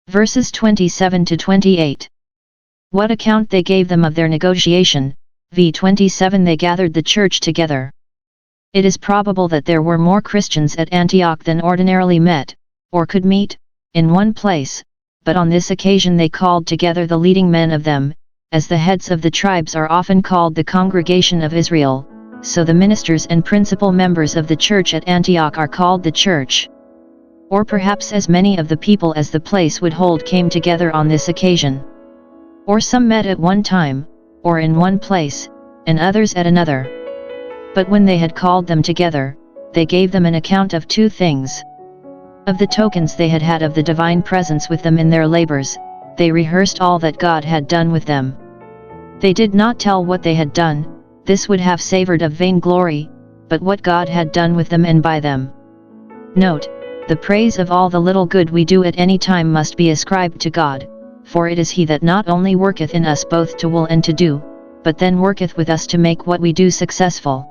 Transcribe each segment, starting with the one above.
Verses 27 to 28. What account they gave them of their negotiation. v. 27. They gathered the church together. It is probable that there were more Christians at Antioch than ordinarily met, or could meet, in one place, but on this occasion they called together the leading men of them, as the heads of the tribes are often called the congregation of Israel, so the ministers and principal members of the church at Antioch are called the church. Or perhaps as many of the people as the place would hold came together on this occasion. Or some met at one time, or in one place, and others at another. But when they had called them together, they gave them an account of two things. Of the tokens they had had of the divine presence with them in their labors, they rehearsed all that God had done with them. They did not tell what they had done, this would have savored of vainglory, but what God had done with them and by them. Note, the praise of all the little good we do at any time must be ascribed to God, for it is He that not only worketh in us both to will and to do, but then worketh with us to make what we do successful.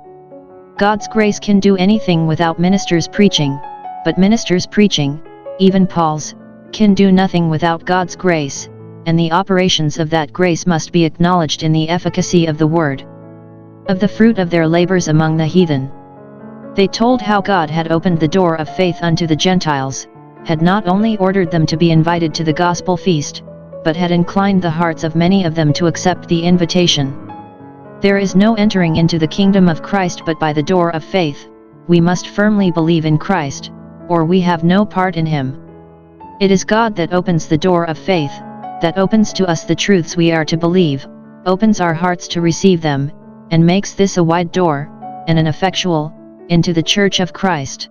God's grace can do anything without ministers preaching, but ministers preaching, even Paul's, can do nothing without God's grace, and the operations of that grace must be acknowledged in the efficacy of the word. Of the fruit of their labors among the heathen. They told how God had opened the door of faith unto the Gentiles, had not only ordered them to be invited to the gospel feast, but had inclined the hearts of many of them to accept the invitation. There is no entering into the kingdom of Christ but by the door of faith. We must firmly believe in Christ, or we have no part in Him. It is God that opens the door of faith, that opens to us the truths we are to believe, opens our hearts to receive them, and makes this a wide door, and an effectual, into the Church of Christ.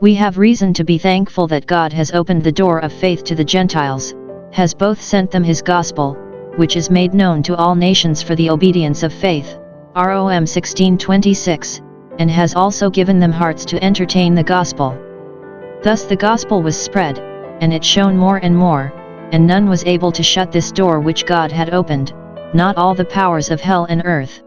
We have reason to be thankful that God has opened the door of faith to the Gentiles, has both sent them His gospel, which is made known to all nations for the obedience of faith, Rom 16:26, and has also given them hearts to entertain the gospel. Thus the gospel was spread, and it shone more and more, and none was able to shut this door which God had opened, not all the powers of hell and earth.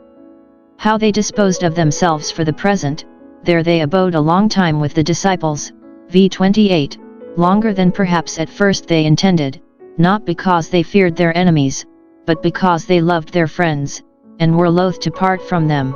How they disposed of themselves for the present, there they abode a long time with the disciples, v. 28, longer than perhaps at first they intended, not because they feared their enemies, but because they loved their friends, and were loath to part from them.